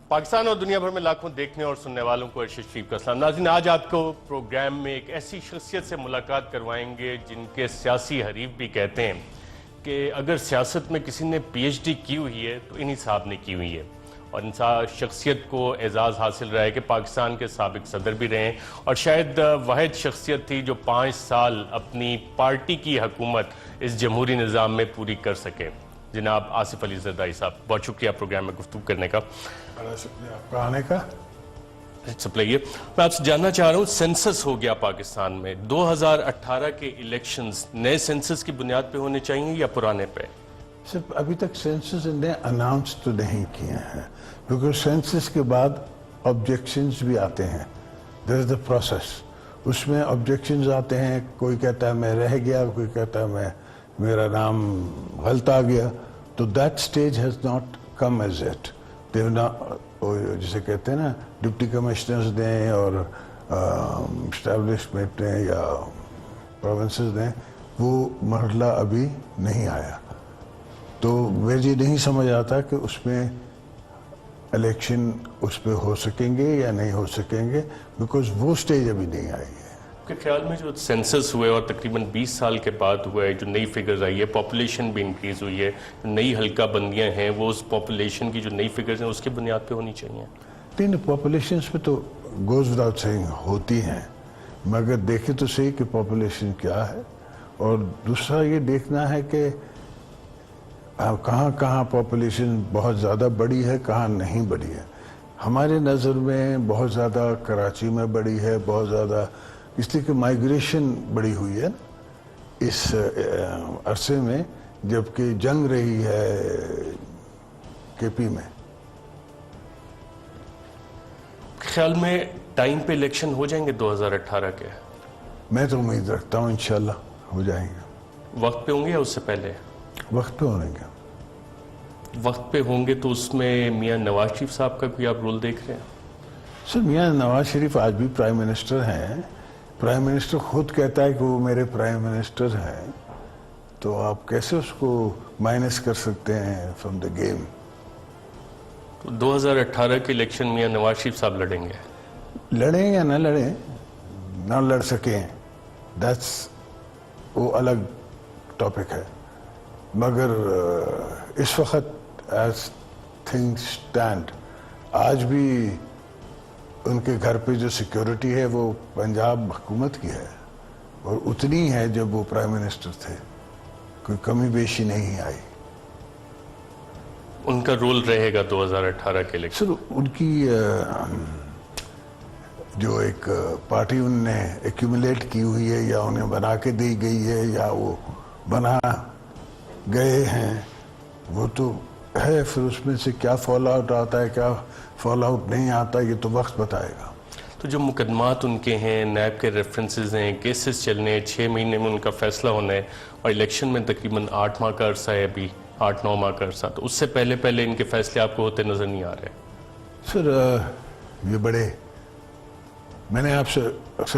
پاکستان اور دنیا بھر میں لاکھوں دیکھنے اور سننے والوں کو ارشد شریف کا سلام. ناظرین، آج آپ کو پروگرام میں ایک ایسی شخصیت سے ملاقات کروائیں گے جن کے سیاسی حریف بھی کہتے ہیں کہ اگر سیاست میں کسی نے پی ایچ ڈی کی ہوئی ہے تو انہی صاحب نے کی ہوئی ہے. اور ان شخصیت کو اعزاز حاصل رہا ہے کہ پاکستان کے سابق صدر بھی رہے ہیں اور شاید واحد شخصیت تھی جو 5 سال اپنی پارٹی کی حکومت اس جمہوری نظام میں پوری کر سکے. جناب آصف علی زرداری صاحب، بہت شکریہ پروگرام میں گفتگو کرنے کا. بڑا شکریہ آپ کا آنے کا. میں آپ سے جاننا چاہ رہا ہوں، سینسس ہو گیا پاکستان میں. 2018 کے الیکشنز نئے سینسس کی بنیاد پہ ہونے چاہیے یا پرانے پہ؟ صرف ابھی تک سینسس نے اناؤنس تو نہیں کیے ہیں، کیونکہ سینسس کے بعد آبجیکشنز بھی آتے ہیں. دیر از دا پروسیس. اس میں آبجیکشنز آتے ہیں، کوئی کہتا ہے میں رہ گیا، کوئی کہتا ہے میرا نام غلط آ گیا. تو that stage has not come as yet. جسے کہتے ہیں نا ڈپٹی کمشنرز نے اور اسٹیبلشمنٹ نے یا پروونسز نے، وہ مرحلہ ابھی نہیں آیا. تو مجھے نہیں سمجھ آتا کہ اس میں الیکشن اس پہ ہو سکیں گے یا نہیں ہو سکیں گے، بیکاز وہ سٹیج ابھی نہیں آئی ہے. آپ کے خیال میں جو سینسس ہوئے اور تقریباً 20 سال کے بعد ہوا ہے، جو نئی فگرز آئی ہے، پاپولیشن بھی انکریز ہوئی ہے، نئی حلقہ بندیاں ہیں، وہ اس پاپولیشن کی جو نئی فگرز ہیں اس کی بنیاد پہ ہونی چاہیے؟ نہیں، پاپولیشنس پہ تو گوز وداؤٹ سیئنگ ہوتی ہیں، مگر دیکھیں تو صحیح کہ پاپولیشن کیا ہے. اور دوسرا یہ دیکھنا ہے کہ کہاں کہاں پاپولیشن بہت زیادہ بڑی ہے، کہاں نہیں بڑی ہے. ہمارے نظر میں بہت زیادہ کراچی میں بڑی ہے، بہت زیادہ اس لیے کہ مائیگریشن بڑی ہوئی ہے اس عرصے میں، جبکہ جنگ رہی ہے کے پی میں. خیال میں ٹائم پہ الیکشن ہو جائیں گے 2018 کے؟ میں تو امید رکھتا ہوں انشاءاللہ ہو جائیں گے. وقت پہ ہوں گے یا اس سے پہلے؟ وقت پہ ہونے گا. وقت پہ ہوں گے تو اس میں میاں نواز شریف صاحب کا کوئی آپ رول دیکھ رہے ہیں؟ سر، میاں نواز شریف آج بھی پرائم منسٹر ہیں. پرائم منسٹر خود کہتا ہے کہ وہ میرے پرائم منسٹر ہیں، تو آپ کیسے اس کو مائنس کر سکتے ہیں فرام دا گیم؟ 2018 کے الیکشن میاں نواز شریف صاحب لڑیں گے؟ لڑیں یا نہ لڑیں، نہ لڑ سکیں، دیٹس وہ الگ ٹاپک ہے. مگر اس وقت ایز تھنگز اسٹینڈ آج بھی ان کے گھر پہ جو سیکیورٹی ہے وہ پنجاب حکومت کی ہے، اور اتنی ہے جب وہ پرائم منسٹر تھے. کوئی کمی بیشی نہیں آئی. ان کا رول رہے گا 2018 کے الیکشن؟ سر، ان کی جو ایک پارٹی ان نے ایکیومولیٹ کی ہوئی ہے، یا انہیں بنا کے دی گئی ہے، یا وہ بنا گئے ہیں، وہ تو ہے. پھر اس میں سے کیا فال آؤٹ آتا ہے، کیا فال آؤٹ نہیں آتا، یہ تو وقت بتائے گا. تو جو مقدمات ان کے ہیں، نیب کے ریفرنسز ہیں، کیسز چلنے ہیں، 6 مہینے میں ان کا فیصلہ ہونا ہے، اور الیکشن میں تقریباً 8 ماہ کا عرصہ ہے، ابھی 8-9 ماہ کا عرصہ. تو اس سے پہلے ان کے فیصلے آپ کو ہوتے نظر نہیں آ رہے؟ سر، یہ بڑے، میں نے آپ سے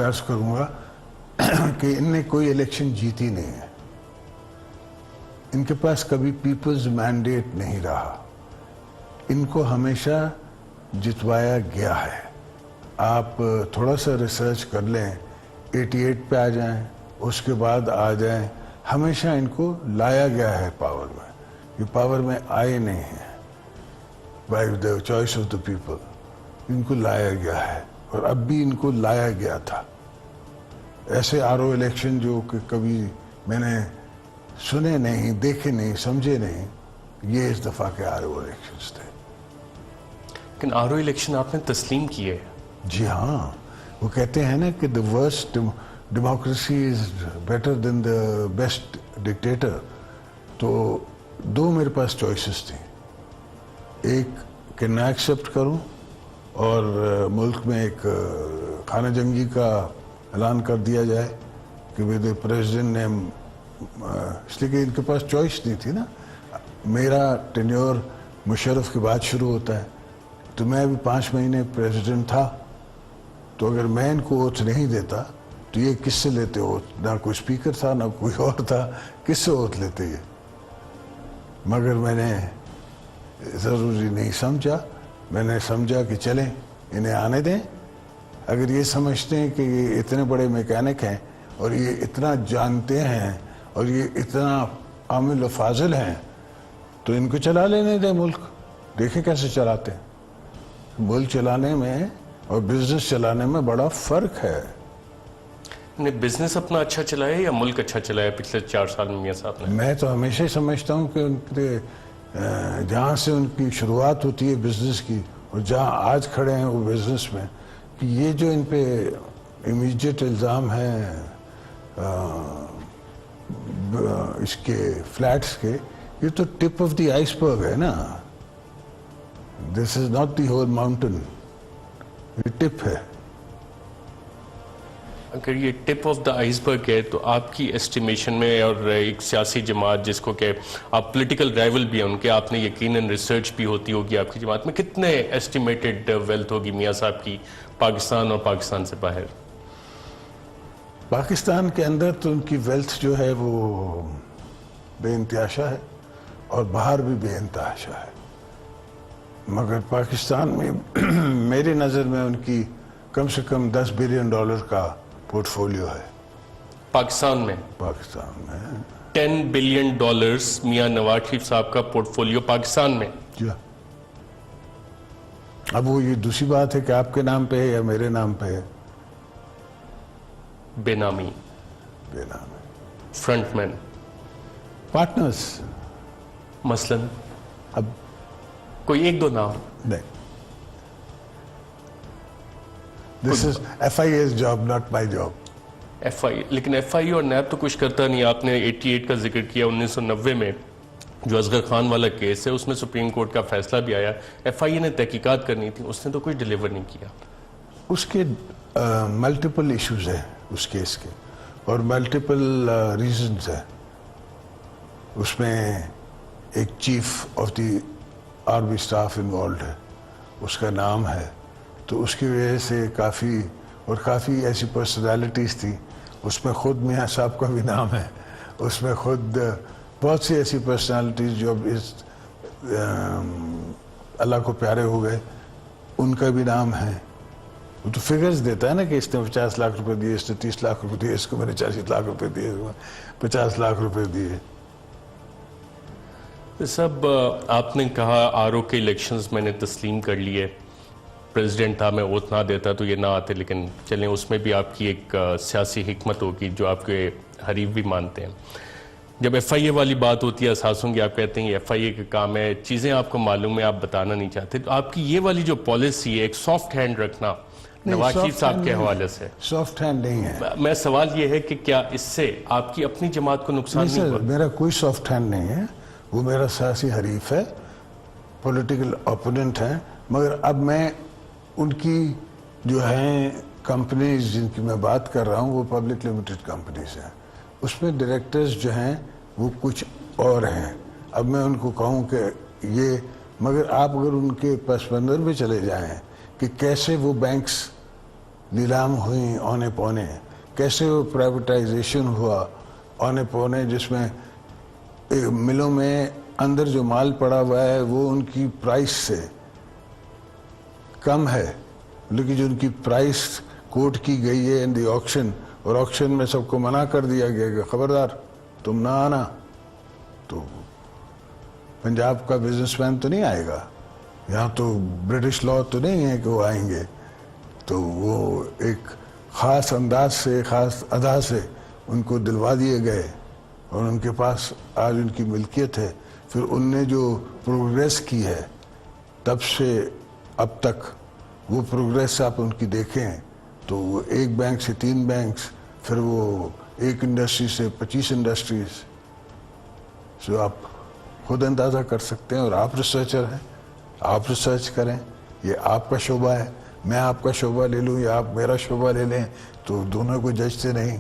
عرض کروں گا کہ ان نے کوئی الیکشن جیتی نہیں ہے. ان کے پاس کبھی پیپلز مینڈیٹ نہیں رہا. ان کو ہمیشہ جتوایا گیا ہے. آپ تھوڑا سا ریسرچ کر لیں، 88 پہ آ جائیں، اس کے بعد آ جائیں، ہمیشہ ان کو لایا گیا ہے پاور میں. یہ پاور میں آئے نہیں ہیں by the choice of the people. ان کو لایا گیا ہے، اور اب بھی ان کو لایا گیا تھا. ایسے RO الیکشن جو کہ کبھی میں نے سنے نہیں، دیکھے نہیں، سمجھے نہیں، یہ اس دفعہ کے RO الیکشنز تھے. لیکن RO الیکشن آپ نے تسلیم کیے؟ جی ہاں. وہ کہتے ہیں نا کہ the worst democracy is better than the best dictator. تو 2 میرے پاس چوائسز تھیں. ایک کہ نہ ایکسیپٹ کروں اور ملک میں ایک خانہ جنگی کا اعلان کر دیا جائے کہ میرے پریزیڈنٹ نے، اس لیے کہ ان کے پاس چوائس نہیں تھی نا. میرا ٹینیور مشرف کے بعد شروع ہوتا ہے، تو میں ابھی 5 مہینے پریزیڈنٹ تھا. تو اگر میں ان کو اوتھ نہیں دیتا تو یہ کس سے لیتے اوتھ؟ نہ کوئی اسپیکر تھا، نہ کوئی اور تھا، کس سے اوتھ لیتے یہ؟ مگر میں نے ضروری نہیں سمجھا میں نے سمجھا کہ چلیں انہیں آنے دیں. اگر یہ سمجھتے ہیں کہ یہ اتنے بڑے میکینک ہیں اور یہ اتنا جانتے ہیں اور یہ اتنا عامل و فاضل ہیں تو ان کو چلا لینے دیں ملک. دیکھیں کیسے چلاتے ہیں. ملک چلانے میں اور بزنس چلانے میں بڑا فرق ہے. نے بزنس اپنا اچھا چلایا یا ملک اچھا چلایا پچھلے 4 سال میں میاں صاحب نے؟ میں تو ہمیشہ ہی سمجھتا ہوں کہ ان کے جہاں سے ان کی شروعات ہوتی ہے بزنس کی اور جہاں آج کھڑے ہیں وہ بزنس میں، کہ یہ جو ان پہ امیجیٹ الزام ہے اس کے فلیٹس کے، یہ تو ٹپ آف دی آئس برگ ہے نا. This is not the whole mountain, یہ ٹپ ہے. اگر یہ ٹپ آف دا آئس برگ ہے تو آپ کی ایسٹیمیشن میں، اور ایک سیاسی جماعت جس کو کہ آپ پولیٹیکل رائیول بھی ہیں ان کے، آپ نے یقیناً ریسرچ بھی ہوتی ہوگی آپ کی جماعت میں، کتنے ایسٹیمیٹڈ ویلتھ ہوگی میاں صاحب کی پاکستان اور پاکستان سے باہر؟ پاکستان کے اندر تو ان کی ویلتھ جو ہے وہ بے انتہا ہے اور باہر بھی بے انتہا ہے. مگر پاکستان میں میری نظر میں ان کی کم سے کم $10 بلین کا پورٹ فولیو ہے. پاکستان میں $10 بلین میاں نواز شریف صاحب کا پورٹ فولیو پاکستان میں. جی. اب وہ یہ دوسری بات ہے کہ آپ کے نام پہ ہے یا میرے نام پہ ہے. بے نامی، بے نام ہے. فرنٹ مین، پارٹنرز. مثلاً اب کوئی 1-2 نام؟ نہیں. This is FIA's job, not my job. لیکن ایف آئی اور نیب تو کچھ کرتا نہیں. آپ نے 88 کا ذکر کیا، 1990 میں جو اصغر خان والا کیس ہے اس میں سپریم کورٹ کا فیصلہ بھی آیا. ایف آئی اے نے تحقیقات کرنی تھی، اس نے تو کچھ ڈیلیور نہیں کیا. اس کے ملٹیپل ایشوز ہیں اس کیس کے اور ملٹیپل ریزنز ہیں. اس میں ایک chief of the army staff involved ہے، اس کا نام ہے، تو اس کی وجہ سے کافی ایسی پرسنالٹیز تھی. اس میں خود میاں صاحب کا بھی نام ہے. اس میں خود بہت سی ایسی پرسنالٹیز جو اللہ کو پیارے ہو گئے ان کا بھی نام ہے. وہ تو فگرز دیتا ہے نا کہ اس نے 50 لاکھ روپے دیے، اس نے 30 لاکھ روپے دیے، اس کو میں نے 40 لاکھ روپے دیے، 50 لاکھ روپے دیے. سب آپ نے کہا آر او کے الیکشنز میں نے تسلیم کر لیے، پریزیڈنٹ تھا، میں اوت نہ دیتا تو یہ نہ آتے، لیکن چلیں اس میں بھی آپ کی ایک سیاسی حکمت ہوگی جو آپ کے حریف بھی مانتے ہیں. جب ایف آئی اے والی بات ہوتی ہے اساسوں کی، آپ کہتے ہیں یہ ایف آئی اے کا کام ہے، چیزیں آپ کو معلوم ہے، آپ بتانا نہیں چاہتے، تو آپ کی یہ والی جو پالیسی ہے ایک سافٹ ہینڈ رکھنا نواز شریف صاحب کے حوالے سے، سافٹ ہینڈ نہیں ہے. میں سوال یہ ہے کہ کیا اس سے آپ کی اپنی جماعت کو نقصان نہیں ہوا؟ میرا کوئی سافٹ ہینڈ نہیں ہے. وہ میرا سیاسی حریف ہے، پولیٹیکل اپوننٹ ہے. مگر اب میں ان کی جو ہیں کمپنیز جن کی میں بات کر رہا ہوں وہ پبلک لمیٹڈ کمپنیز ہیں. اس میں ڈائریکٹرز جو ہیں وہ کچھ اور ہیں. اب میں ان کو کہوں کہ یہ، مگر آپ اگر ان کے پس منظر میں چلے جائیں کہ کیسے وہ بینکس نیلام ہوئیں اونے پونے، کیسے وہ پرائیویٹائزیشن ہوا اونے پونے، جس میں ملوں میں اندر جو مال پڑا ہوا ہے وہ ان کی پرائس سے کم ہے، لیکن جو ان کی پرائس کوٹ کی گئی ہے ان دی آکشن، اور آکشن میں سب کو منع کر دیا گیا کہ خبردار تم نہ آنا، تو پنجاب کا بزنس مین تو نہیں آئے گا. یہاں تو برٹش لا تو نہیں ہے کہ وہ آئیں گے. تو وہ ایک خاص انداز سے، خاص ادا سے ان کو دلوا دیے گئے اور ان کے پاس آج ان کی ملکیت ہے. پھر ان نے جو پروگریس کی ہے تب سے اب تک، وہ پروگریس آپ ان کی دیکھیں تو وہ 1 بینک سے 3 بینکس، پھر وہ 1 انڈسٹری سے 25 انڈسٹریز. سو آپ خود اندازہ کر سکتے ہیں، اور آپ ریسرچر ہیں، آپ ریسرچ کریں. یہ آپ کا شعبہ ہے، میں آپ کا شعبہ لے لوں یا آپ میرا شعبہ لے لیں تو دونوں کو ججتے نہیں.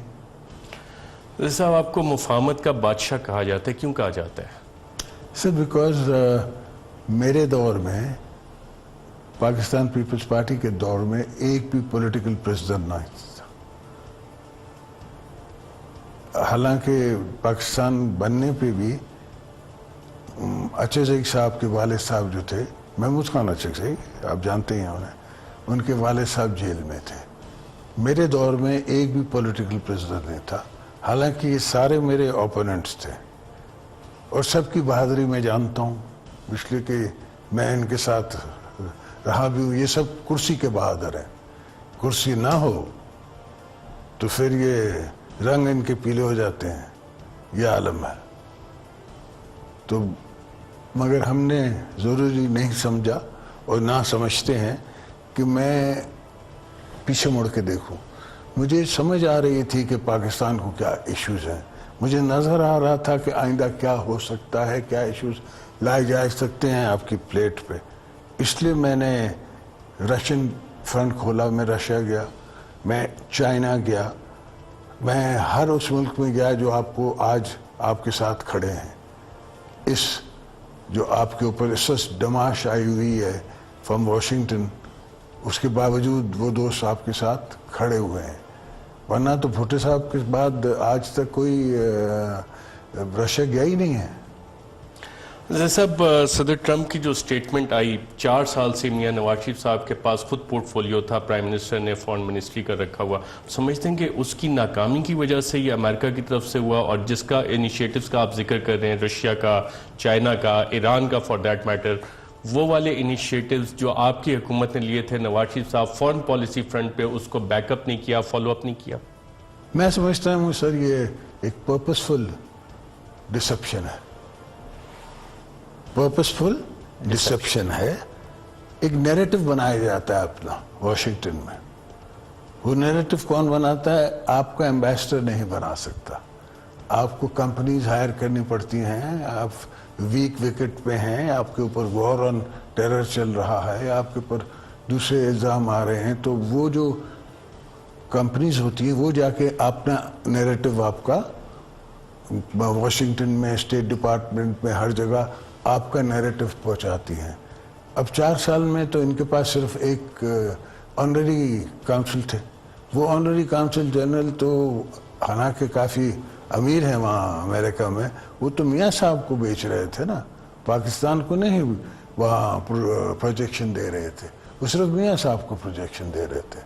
صاحب آپ کو مفاہمت کا بادشاہ کہا جاتا ہے، کیوں کہا جاتا ہے؟ سر بیکاز میرے دور میں، پاکستان پیپلز پارٹی کے دور میں، ایک بھی پولیٹیکل پریزیڈنٹ نہ تھا. حالانکہ پاکستان بننے پہ بھی اچھے صاحب کے والد صاحب جو تھے محمود خان اچکزئی آپ جانتے ہیں انہیں، ان کے والد صاحب جیل میں تھے. میرے دور میں ایک بھی پولیٹیکل پرزنر نہیں تھا، حالانکہ یہ سارے میرے اوپوننٹس تھے، اور سب کی بہادری میں جانتا ہوں، اس لیے کہ میں ان کے ساتھ رہا بھی ہوں. یہ سب کرسی کے بہادر ہیں. کرسی نہ ہو تو پھر یہ رنگ ان کے پیلے ہو جاتے ہیں، یہ عالم ہے. تو مگر ہم نے ضروری نہیں سمجھا اور نہ سمجھتے ہیں کہ میں پیچھے مڑ کے دیکھوں. مجھے سمجھ آ رہی تھی کہ پاکستان کو کیا ایشوز ہیں، مجھے نظر آ رہا تھا کہ آئندہ کیا ہو سکتا ہے، کیا ایشوز لائے جا سکتے ہیں آپ کی پلیٹ پہ. اس لیے میں نے رشین فرنٹ کھولا، میں رشیا گیا، میں چائنا گیا، میں ہر اس ملک میں گیا جو آپ کو آج آپ کے ساتھ کھڑے ہیں. اس جو آپ کے اوپر اس وقت ڈماش آئی ہوئی ہے فرام واشنگٹن، اس کے باوجود وہ دوست آپ کے ساتھ کھڑے ہوئے ہیں. ورنہ تو بھٹو صاحب کے بعد آج تک کوئی رشیا گیا ہی نہیں ہے. صاحب صدر ٹرمپ کی جو سٹیٹمنٹ آئی، 4 سال سے میاں نواز شریف صاحب کے پاس خود پورٹ فولیو تھا، پرائم منسٹر نے فارن منسٹری کا رکھا ہوا، سمجھتے ہیں کہ اس کی ناکامی کی وجہ سے یہ امریکہ کی طرف سے ہوا، اور جس کا انیشیٹوز کا آپ ذکر کر رہے ہیں، رشیا کا، چائنا کا، ایران کا فار دیٹ میٹر، وہ والے انیشیٹوز جو آپ کی حکومت نے لیے تھے، نواز شریف صاحب فارن پالیسی فرنٹ پہ اس کو بیک اپ نہیں کیا، فالو اپ نہیں کیا؟ میں سمجھتا ہوں سر یہ ایک پرپسفل ڈسپشن ہے. پرپسفل ڈسپشن ہے. ایک نیریٹو بنایا جاتا ہے اپنا واشنگٹن میں. وہ نیریٹو کون بناتا ہے؟ آپ کا ایمبیسڈر نہیں بنا سکتا. آپ کو کمپنیز ہائر کرنی پڑتی ہیں، آپ ویک وکٹ پہ ہیں، آپ کے اوپر وار آن ٹیرر چل رہا ہے، آپ کے اوپر دوسرے الزام آ رہے ہیں، تو وہ جو کمپنیز ہوتی ہیں وہ جا کے اپنا نیریٹو آپ کا واشنگٹن میں، اسٹیٹ ڈپارٹمنٹ میں، ہر جگہ آپ کا نیریٹو پہنچاتی ہیں. اب 4 سال میں تو ان کے پاس صرف ایک آنرری کاؤنسل تھے. وہ آنرری کاؤنسل جنرل تو حالانکہ کافی امیر ہیں وہاں امریکہ میں، وہ تو میاں صاحب کو بیچ رہے تھے نا، پاکستان کو نہیں وہاں پروجیکشن دے رہے تھے، وہ صرف میاں صاحب کو پروجیکشن دے رہے تھے.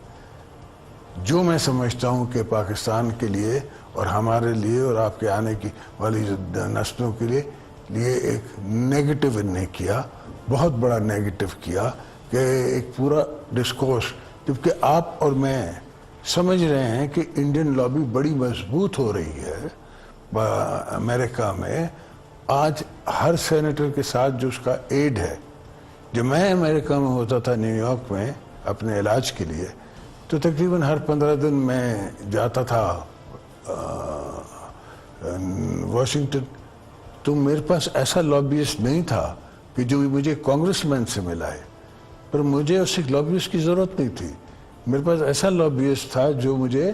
جو میں سمجھتا ہوں کہ پاکستان کے لیے اور ہمارے لیے اور آپ کے آنے کی والی نسلوں کے لیے ایک نیگیٹو انہیں کیا، بہت بڑا نیگیٹو کیا، کہ ایک پورا ڈسکورس، جبکہ آپ اور میں سمجھ رہے ہیں کہ انڈین لابی بڑی مضبوط ہو رہی ہے امریکہ میں. آج ہر سینیٹر کے ساتھ جو اس کا ایڈ ہے، جب میں امریکہ میں ہوتا تھا نیو یارک میں اپنے علاج کے لیے، تو تقریباً ہر 15 دن میں جاتا تھا واشنگٹن. تو میرے پاس ایسا لابیسٹ نہیں تھا کہ جو مجھے کانگریس مین سے ملا ہے، پر مجھے اس لابیسٹ کی ضرورت نہیں تھی. میرے پاس ایسا لابیسٹ تھا جو مجھے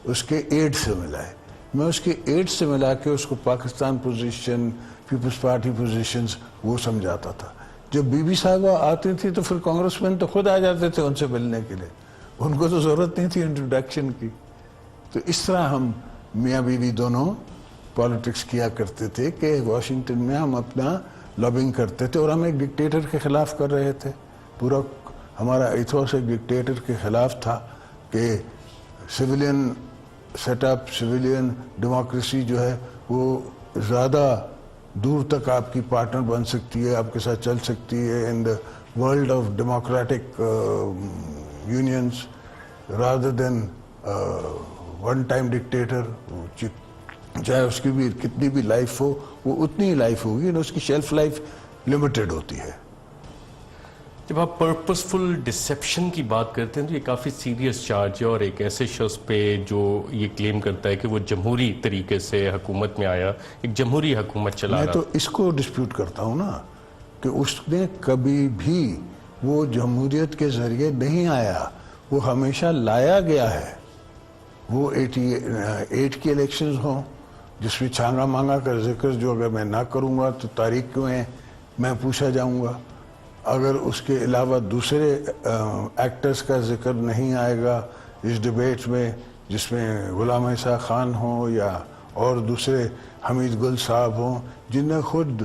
اس کے ایڈ سے ملا ہے. میں اس کے ایڈ سے ملا کے اس کو پاکستان پوزیشن، پیپلز پارٹی پوزیشنز وہ سمجھاتا تھا. جب بی بی صاحبہ آتی تھی تو پھر کانگریس مین تو خود آ جاتے تھے ان سے ملنے کے لیے، ان کو تو ضرورت نہیں تھی انٹروڈکشن کی. تو اس طرح ہم میاں بیوی دونوں پالیٹکس کیا کرتے تھے کہ واشنگٹن میں ہم اپنا لابنگ کرتے تھے، اور ہم ایک ڈکٹیٹر کے خلاف کر رہے تھے. پورا ہمارا ایتھوس ایک ڈکٹیٹر کے خلاف تھا کہ civilian set up, civilian democracy جو ہے وہ زیادہ دور تک آپ کی پارٹنر بن سکتی ہے، آپ کے ساتھ چل سکتی ہے in the world of democratic unions rather than one time dictator. چاہے اس کی بھی کتنی بھی لائف ہو، وہ اتنی ہی لائف ہوگی، اس کی شیلف لائف لمیٹڈ ہوتی ہے. جب آپ پرپسفل ڈسیپشن کی بات کرتے ہیں تو یہ کافی سیریس چارج ہے، اور ایک ایسے شخص پہ جو یہ کلیم کرتا ہے کہ وہ جمہوری طریقے سے حکومت میں آیا، ایک جمہوری حکومت چلا رہا. میں تو اس کو ڈسپیوٹ کرتا ہوں نا کہ اس نے کبھی بھی وہ جمہوریت کے ذریعے نہیں آیا، وہ ہمیشہ لایا گیا ہے. وہ 88 کی الیکشنز ہوں جس میں چھانگا مانگا کا ذکر جو اگر میں نہ کروں گا تو تاریخ کیوں ہے میں پوچھا جاؤں گا. اگر اس کے علاوہ دوسرے ایکٹرز کا ذکر نہیں آئے گا اس ڈیبیٹ میں، جس میں غلام عیسیٰ خان ہوں یا اور دوسرے حمید گل صاحب ہوں، جن نے خود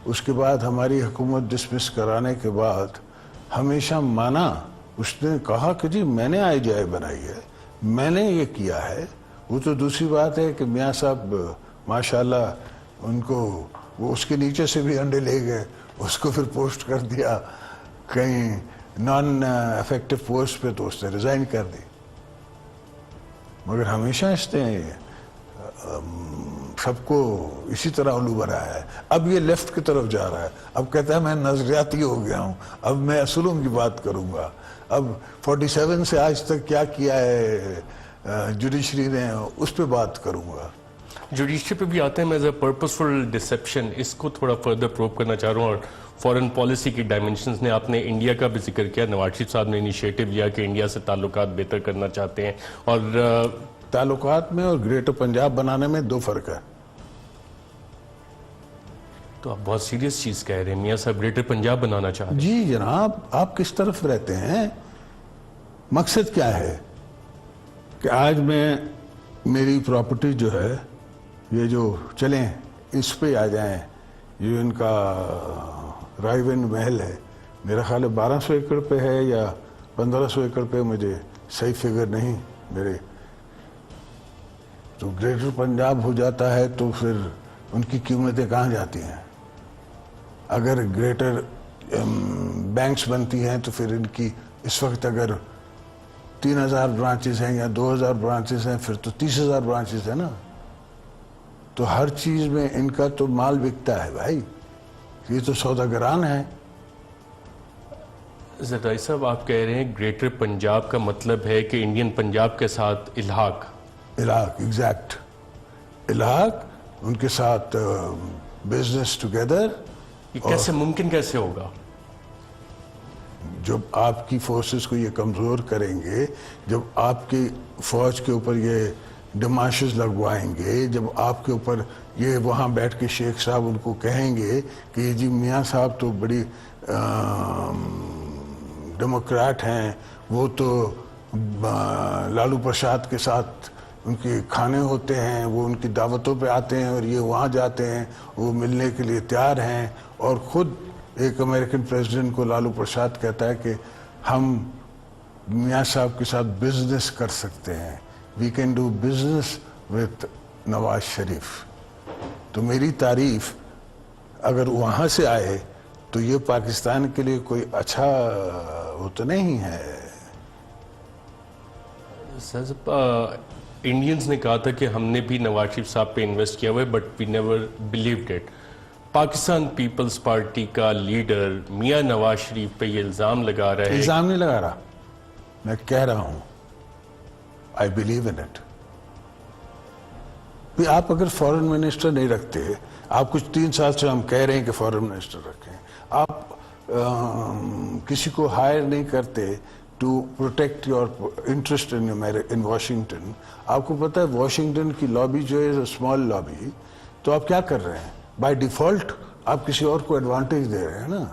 اس کے بعد ہماری حکومت ڈسمس کرانے کے بعد ہمیشہ مانا. اس نے کہا کہ جی میں نے آئی جی آئی بنائی ہے, میں نے یہ کیا ہے. وہ تو دوسری بات ہے کہ میاں صاحب ماشاءاللہ ان کو وہ اس کے نیچے سے بھی انڈے لے گئے, اس کو پھر پوسٹ کر دیا کہیں نان افیکٹو پوسٹ پہ, تو اس نے ریزائن کر دی. مگر ہمیشہ اس نے سب کو اسی طرح الو بنایا ہے. اب یہ لیفٹ کی طرف جا رہا ہے, اب کہتا ہے میں نظریاتی ہو گیا ہوں, اب میں اصولوں کی بات کروں گا. اب 47 سے آج تک کیا کیا ہے جوڈیشری نے, اس پہ بات کروں گا. جوڈیشری پہ بھی آتے ہیں. میں ایز اے پرپسفل ڈسیپشن اس کو تھوڑا فردر پروب کرنا چاہ رہا ہوں, اور فورن پالیسی کی ڈائمنشنز نے آپ نے انڈیا کا بھی ذکر کیا. نواز شریف صاحب نے انیشیٹو لیا کہ انڈیا سے تعلقات بہتر کرنا چاہتے ہیں, اور تعلقات میں اور گریٹر پنجاب بنانے میں دو فرق ہے. تو آپ بہت سیریس چیز کہہ رہے ہیں, میاں صاحب گریٹر پنجاب بنانا چاہ رہے ہیں. جی جناب, آپ کس طرف رہتے ہیں؟ مقصد کیا ہے کہ آج میں میری پراپرٹی جو ہے, یہ جو چلیں اس پہ آ جائیں, یہ ان کا رائیون محل ہے, میرا خیال ہے 1200 ایکڑ پہ ہے یا 1500 ایکڑ پہ, مجھے صحیح فگر نہیں میرے. تو گریٹر پنجاب ہو جاتا ہے تو پھر ان کی قیمتیں کہاں جاتی ہیں؟ اگر گریٹر بینکس بنتی ہیں تو پھر ان کی اس وقت اگر 3000 برانچز ہیں یا 2000 برانچز ہیں, پھر تو 30,000 برانچز ہیں نا. تو ہر چیز میں ان کا تو مال بکتا ہے بھائی, یہ تو سوداگران ہے. زرداری صاحب آپ کہہ رہے ہیں گریٹر پنجاب کا مطلب ہے کہ انڈین پنجاب کے ساتھ الحاق. الحاق, ایگزیکٹ الحاق, ان کے ساتھ بزنس ٹوگیدر. یہ کیسے ممکن کیسے ہوگا؟ جب آپ کی فورسز کو یہ کمزور کریں گے, جب آپ کی فوج کے اوپر یہ ڈماشز لگوائیں گے, جب آپ کے اوپر یہ وہاں بیٹھ کے شیخ صاحب ان کو کہیں گے کہ جی میاں صاحب تو بڑی ڈیموکریٹ ہیں, وہ تو لالو پرساد کے ساتھ ان کے کھانے ہوتے ہیں, وہ ان کی دعوتوں پہ آتے ہیں اور یہ وہاں جاتے ہیں, وہ ملنے کے لیے تیار ہیں. اور خود ایک امریکن پریزیڈنٹ کو لالو پرساد کہتا ہے کہ ہم میاں صاحب کے ساتھ بزنس کر سکتے ہیں, we can do business with Nawaz Sharif. تو میری تعریف اگر وہاں سے آئے تو یہ پاکستان کے لیے کوئی اچھا وہ تو نہیں ہے. انڈینز نے کہا تھا کہ ہم نے بھی نواز شریف صاحب پہ انویسٹ کیا ہوا ہے, but we never believed it. Pakistan Peoples Party کا لیڈر میاں نواز شریف پہ یہ الزام لگا رہا ہے. الزام نہیں لگا رہا, میں کہہ رہا ہوں آئی بلیو ان اٹ. آپ اگر فورن منسٹر نہیں رکھتے, آپ کچھ 3 سال سے ہم کہہ رہے ہیں کہ فورن منسٹر رکھیں, آپ کسی کو ہائر نہیں کرتے to protect your interest in Washington. آپ کو پتہ ہے واشنگٹن کی لابی جو ہے اسمال لابی, تو آپ کیا کر رہے ہیں؟ بائی ڈیفالٹ آپ کسی اور کو ایڈوانٹیج دے رہے ہیں نا.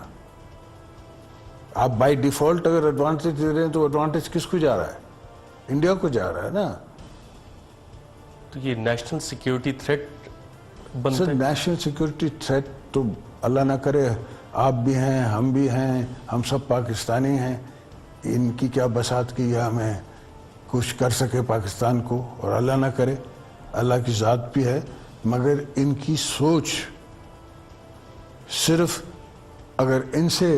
آپ بائی ڈیفالٹ اگر ایڈوانٹیج دے رہے ہیں تو ایڈوانٹیج کس کو جا رہا ہے؟ انڈیا کو جا رہا ہے نا. تو یہ نیشنل سیکیورٹی تھریٹ بنتا ہے. نیشنل سیکیورٹی تھریٹ تو اللہ نہ کرے, آپ بھی ہیں, ہم بھی ہیں, ہم سب پاکستانی ہیں. ان کی کیا بساط کی ہے ہمیں کچھ کر سکے پاکستان کو, اور اللہ نہ کرے, اللہ کی ذات بھی ہے. مگر ان کی سوچ صرف اگر ان سے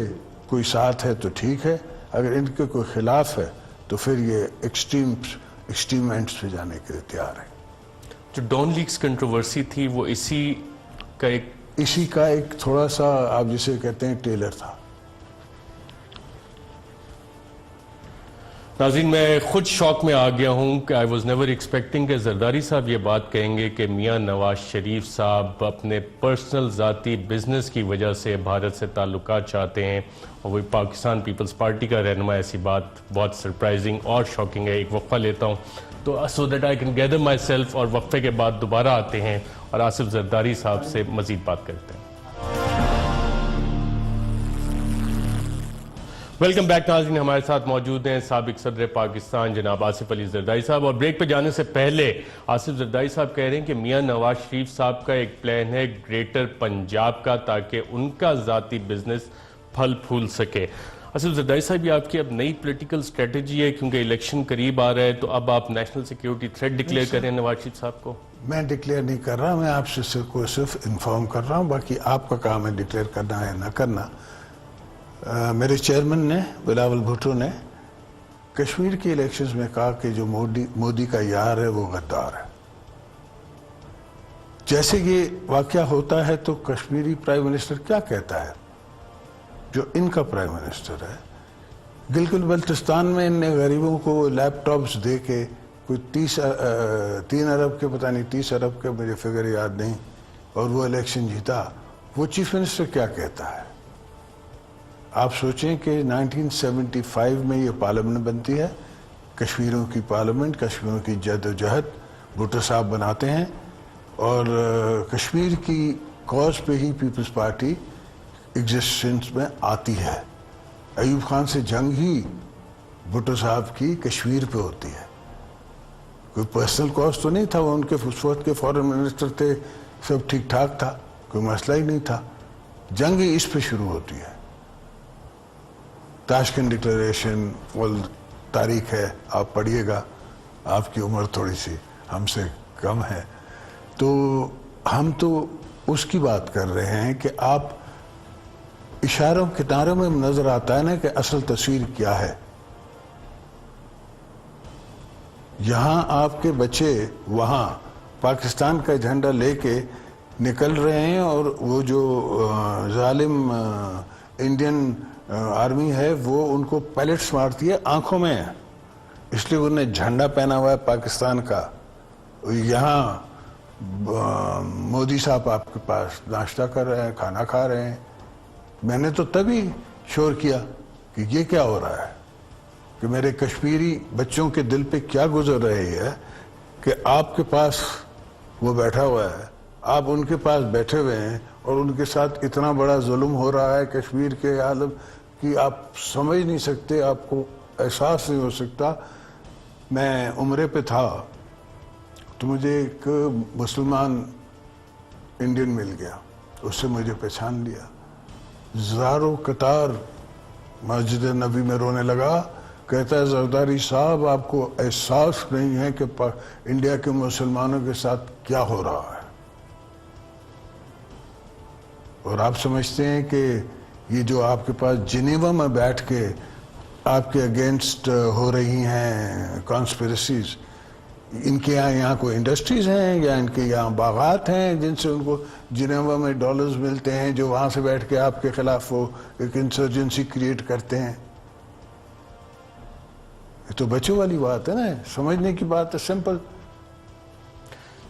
کوئی ساتھ ہے تو ٹھیک ہے, اگر ان کے کوئی خلاف ہے تو پھر یہ ایکسٹریم اینڈس پہ جانے کے لیے تیار ہے. جو ڈان لیکس کنٹروورسی تھی وہ اسی کا ایک تھوڑا سا آپ جسے کہتے ہیں ٹیلر تھا. ناظرین, میں خود شوق میں آ گیا ہوں کہ آئی واز نیور ایکسپیکٹنگ کہ زرداری صاحب یہ بات کہیں گے کہ میاں نواز شریف صاحب اپنے پرسنل ذاتی بزنس کی وجہ سے بھارت سے تعلقات چاہتے ہیں, اور وہ پاکستان پیپلز پارٹی کا رہنما. ایسی بات بہت سرپرائزنگ اور شاکنگ ہے. ایک وقفہ لیتا ہوں تو so that I can گیدر my self, اور وقفے کے بعد دوبارہ آتے ہیں اور آصف زرداری صاحب سے مزید بات کرتے ہیں. ویلکم بیک ناظرین، ہمارے ساتھ موجود ہیں سابق صدر پاکستان جناب آصف علی زرداری صاحب، اور بریک پہ جانے سے پہلے آصف زرداری صاحب کہہ رہے ہیں کہ میاں نواز شریف صاحب کا ایک پلان ہے گریٹر پنجاب کا، تاکہ ان کا ذاتی بزنس پھل پھول سکے۔ آصف زرداری صاحب، یہ آپ کی اب نئی پولیٹیکل اسٹریٹجی ہے کیونکہ الیکشن قریب آ رہا ہے، تو اب آپ نیشنل سیکیورٹی تھریٹ ڈکلیئر کر رہے ہیں نواز شریف صاحب کو؟ میں ڈکلیئر نہیں کر رہا، میں آپ سے صرف انفارم کر رہا ہوں، باقی آپ کا کام ہے ڈکلیئر کرنا ہے نہ کرنا۔ میرے چیئرمین نے بلاول بھٹو نے کشمیر کی الیکشنز میں کہا کہ جو مودی کا یار ہے وہ غدار ہے۔ جیسے یہ واقعہ ہوتا ہے تو کشمیری پرائم منسٹر کیا کہتا ہے جو ان کا پرائم منسٹر ہے؟ گلگت بلتستان میں ان نے غریبوں کو لیپ ٹاپس دے کے کوئی 3 ارب کے پتہ نہیں 30 ارب کے مجھے فگر یاد نہیں، اور وہ الیکشن جیتا۔ وہ چیف منسٹر کیا کہتا ہے؟ آپ سوچیں کہ 1975 میں یہ پارلیمنٹ بنتی ہے، کشمیروں کی پارلیمنٹ، کشمیروں کی جد و جہد بھٹو صاحب بناتے ہیں، اور کشمیر کی کاز پہ ہی پیپلز پارٹی ایگزسٹنس میں آتی ہے۔ ایوب خان سے جنگ ہی بھٹو صاحب کی کشمیر پہ ہوتی ہے، کوئی پرسنل کاز تو نہیں تھا، وہ ان کے اس وقت کے فورن منسٹر تھے، سب ٹھیک ٹھاک تھا، کوئی مسئلہ ہی نہیں تھا، جنگ ہی اس پہ شروع ہوتی ہے۔ تاشکند ڈکلیریشن وہ تاریخ ہے، آپ پڑھیے گا، آپ کی عمر تھوڑی سی ہم سے کم ہے، تو ہم تو اس کی بات کر رہے ہیں کہ آپ اشاروں کناروں میں نظر آتا ہے نا کہ اصل تصویر کیا ہے۔ یہاں آپ کے بچے وہاں پاکستان کا جھنڈا لے کے نکل رہے ہیں، اور وہ جو ظالم انڈین آرمی ہے وہ ان کو پیلٹس مارتی ہے آنکھوں میں، اس لیے انہوں نے جھنڈا پہنا ہوا ہے پاکستان کا۔ یہاں مودی صاحب آپ کے پاس ناشتہ کر رہے ہیں، کھانا کھا رہے ہیں۔ میں نے تو تبھی شور کیا کہ یہ کیا ہو رہا ہے، کہ میرے کشمیری بچوں کے دل پہ کیا گزر رہی ہے کہ آپ کے پاس وہ بیٹھا ہوا ہے، آپ ان کے پاس بیٹھے ہوئے ہیں، اور ان کے ساتھ اتنا بڑا ظلم ہو رہا ہے کشمیر کے عالم کہ آپ سمجھ نہیں سکتے، آپ کو احساس نہیں ہو سکتا۔ میں عمرے پہ تھا تو مجھے ایک مسلمان انڈین مل گیا، اس سے مجھے پہچان لیا، زاروں قطار مسجد نبی میں رونے لگا، کہتا ہے زرداری صاحب آپ کو احساس نہیں ہے کہ انڈیا کے مسلمانوں کے ساتھ کیا ہو رہا ہے، اور آپ سمجھتے ہیں کہ یہ جو آپ کے پاس جنیوا میں بیٹھ کے آپ کے اگینسٹ ہو رہی ہیں کانسپیرسیز، ان کے یہاں کوئی انڈسٹریز ہیں یا ان کے یہاں باغات ہیں جن سے ان کو جنیوا میں ڈالرز ملتے ہیں، جو وہاں سے بیٹھ کے آپ کے خلاف وہ ایک انسرجنسی کریٹ کرتے ہیں؟ یہ تو بچوں والی بات ہے نا، سمجھنے کی بات ہے، سمپل۔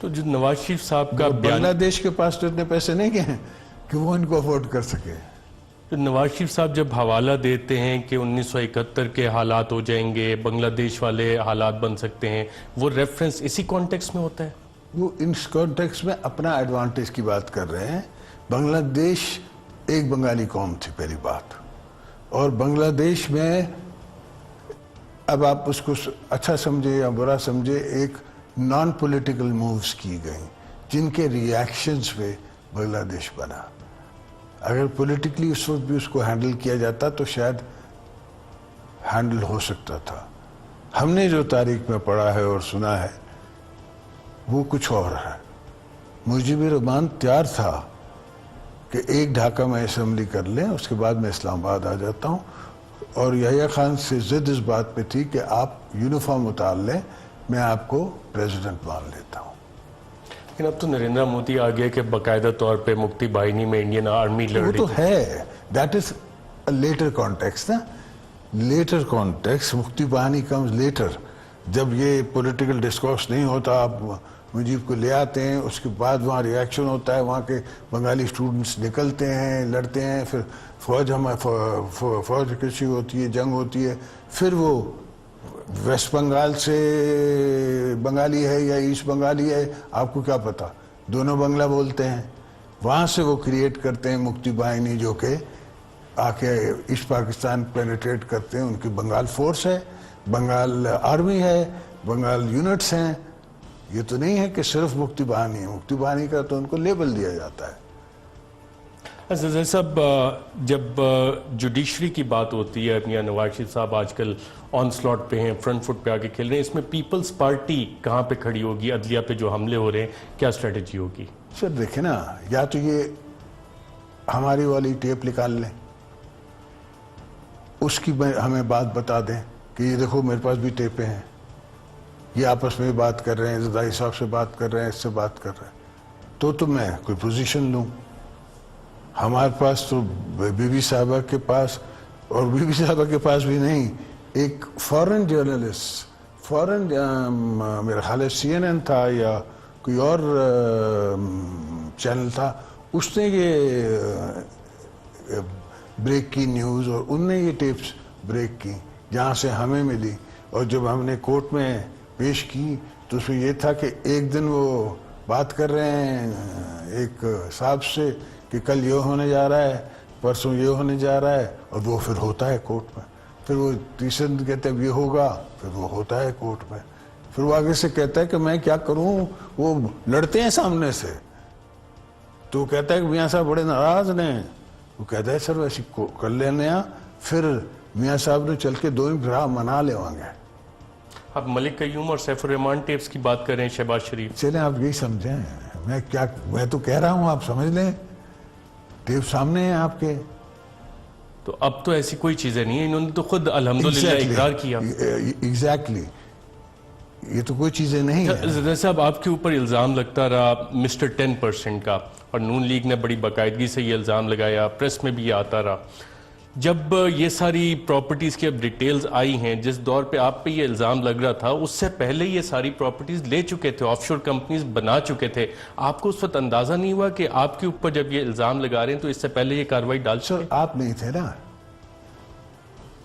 تو جو نواز شریف صاحب کا بنگلہ دیش کے پاس تو اتنے پیسے نہیں ہیں کہ وہ ان کو افورڈ کر سکے۔ تو نواز شریف صاحب جب حوالہ دیتے ہیں کہ 1971 کے حالات ہو جائیں گے، بنگلہ دیش والے حالات بن سکتے ہیں، وہ ریفرنس اسی کانٹیکس میں ہوتا ہے؟ وہ اس کانٹیکس میں اپنا ایڈوانٹیج کی بات کر رہے ہیں۔ بنگلہ دیش ایک بنگالی قوم تھی پہلی بات، اور بنگلہ دیش میں اب آپ اس کو اچھا سمجھے یا برا سمجھے، ایک نان پولیٹیکل مووز کی گئیں جن کے ریاکشنز پہ بنگلہ دیش بنا۔ اگر پولیٹیکلی اس وقت بھی اس کو ہینڈل کیا جاتا تو شاید ہینڈل ہو سکتا تھا۔ ہم نے جو تاریخ میں پڑھا ہے اور سنا ہے وہ کچھ اور ہے۔ مجیب الرحمان تیار تھا کہ ایک ڈھاکہ میں اسمبلی کر لیں، اس کے بعد میں اسلام آباد آ جاتا ہوں، اور یحییٰ خان سے ضد اس بات پہ تھی کہ آپ یونیفارم اتار لیں، میں آپ کو پریزیڈنٹ مان لیتا ہوں۔ لیکن اب تو نریندر مودی آ گیا کہ باقاعدہ طور پہ مکتی باہنی میں انڈین آرمی لڑ وہ رہی تو تھی۔ ہے، دیٹ از لیٹر کانٹیکس نا، لیٹر کانٹیکس، مکتی باہنی کمز لیٹر، جب یہ پولیٹیکل ڈسکورس نہیں ہوتا، آپ مجیب کو لے آتے ہیں، اس کے بعد وہاں ریاکشن ہوتا ہے، وہاں کے بنگالی اسٹوڈنٹس نکلتے ہیں، لڑتے ہیں، پھر فوج کشی ہوتی ہے، جنگ ہوتی ہے، پھر وہ ویسٹ بنگال سے بنگالی ہے یا ایسٹ بنگالی ہے، آپ کو کیا پتا، دونوں بنگلہ بولتے ہیں، وہاں سے وہ کریٹ کرتے ہیں مکتی باہنی، جو کہ آ کے ایسٹ پاکستان پینیٹریٹ کرتے ہیں. ان کی بنگال فورس ہے, بنگال آرمی ہے, بنگال یونٹس ہیں. یہ تو نہیں ہے کہ صرف مفتی بہانی ہے. مفتی بہانی کا تو ان کو لیبل دیا جاتا ہے. زیر صاحب, جب جوڈیشری کی بات ہوتی ہے, میاں نواز شریف صاحب آج کل آن سلاٹ پہ ہیں, فرنٹ فٹ پہ آگے کھیل رہے ہیں, اس میں پیپلز پارٹی کہاں پہ کھڑی ہوگی؟ عدلیہ پہ جو حملے ہو رہے ہیں, کیا اسٹریٹجی ہوگی؟ سر دیکھیں نا, یا تو یہ ہماری والی ٹیپ نکال لیں, اس کی ہمیں بات بتا دیں کہ یہ دیکھو میرے پاس بھی ٹیپیں ہیں, یہ آپس میں بات کر رہے ہیں, زدائی صاحب سے بات کر رہے ہیں, اس سے بات کر رہے ہیں, تو میں کوئی پوزیشن لوں. ہمارے پاس تو بی بی صاحبہ کے پاس, اور بی بی صاحبہ کے پاس بھی نہیں, ایک فورن جرنلسٹ, فورن میرا خیال ہے سی این این تھا یا کوئی اور چینل تھا, اس نے یہ بریک کی نیوز, اور ان نے یہ ٹیپس بریک کی جہاں سے ہمیں ملی. اور جب ہم نے کورٹ میں پیش کی تو اس میں یہ تھا کہ ایک دن وہ بات کر رہے ہیں ایک صاحب سے کہ کل یہ ہونے جا رہا ہے, پرسوں یہ ہونے جا رہا ہے, اور وہ پھر ہوتا ہے کورٹ میں. پھر وہ تیسرے دن کہتے ہیں یہ ہوگا, پھر وہ ہوتا ہے کورٹ میں. پھر وہ آگے سے کہتا ہے کہ میں کیا کروں, وہ لڑتے ہیں سامنے سے, تو وہ کہتا ہے کہ میاں صاحب بڑے ناراض نے. وہ کہتا ہے سر ویسے کر لینے ہیں. پھر میاں صاحب نے چل کے دو پھرا منا لے ہوں گے. آپ ملک قیوم اور سیف الرحمان ٹیپس کی بات کر رہے ہیں, شہباز شریف. چلیں آپ یہی سمجھیں, میں تو کہہ رہا ہوں, آپ سمجھ لیں, ٹیپ سامنے ہیں آپ کے. تو اب تو ایسی کوئی چیزیں نہیں ہیں, انہوں نے تو خود الحمدللہ اقرار کیا. ایگزیکٹلی, یہ تو کوئی چیزیں نہیں ہیں. زدہ صاحب, آپ کے اوپر الزام لگتا رہا مسٹر 10% کا, اور نون لیگ نے بڑی باقاعدگی سے یہ الزام لگایا, پریس میں بھی یہ آتا رہا. جب یہ ساری پراپرٹیز کی اب ڈیٹیلز آئی ہیں, جس دور پہ آپ پہ یہ الزام لگ رہا تھا, اس سے پہلے یہ ساری پراپرٹیز لے چکے تھے, آف شور کمپنیز بنا چکے تھے. آپ کو اس وقت اندازہ نہیں ہوا کہ آپ کے اوپر جب یہ الزام لگا رہے ہیں تو اس سے پہلے یہ کارروائی ڈال چکے؟ سر آپ نہیں تھے نا,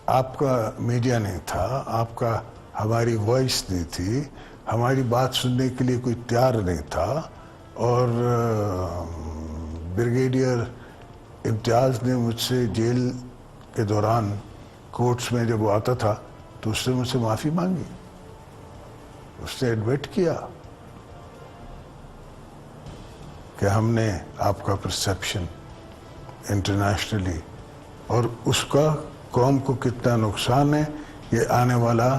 آپ کا میڈیا نہیں تھا, آپ کا ہماری وائس نہیں تھی, ہماری بات سننے کے لیے کوئی تیار نہیں تھا. اور بریگیڈیئر امتیاز نے مجھ سے جیل کے دوران کورٹس میں جب وہ آتا تھا تو اس نے مجھ سے معافی مانگی, اس نے ایڈمٹ کیا کہ ہم نے آپ کا پرسیپشن انٹرنیشنلی, اور اس کا قوم کو کتنا نقصان ہے یہ آنے والا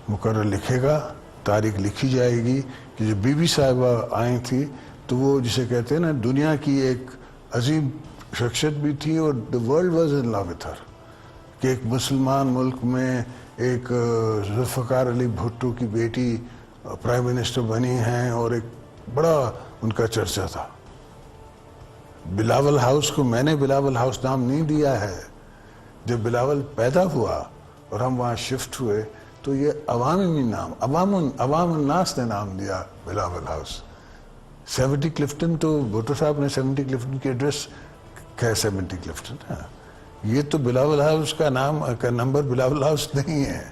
مقرر لکھے گا, تاریخ لکھی جائے گی. کہ جو بی بی صاحبہ آئی تھی تو وہ جسے کہتے ہیں نا دنیا کی ایک عظیم شخصیت بھی تھی, اور the world was in love with her, کہ ایک مسلمان ملک میں ایک ذوالفقار علی بھٹو کی بیٹی پرائم منسٹر بنی ہیں, اور ایک بڑا ان کا چرچا تھا. بلاول ہاؤس کو میں نے بلاول ہاؤس نام نہیں دیا ہے, جب بلاول پیدا ہوا اور ہم وہاں شفٹ ہوئے تو یہ عوامی نام, عوام الناس نے نام دیا بلاول ہاؤس. 70 کلفٹن تو بھٹو صاحب نے 70 کلفٹن کی ایڈریس ہے, 70 کلفٹن ہے. یہ تو بلاول ہاؤس کا نام کا نمبر بلاول ہاؤس نہیں ہے,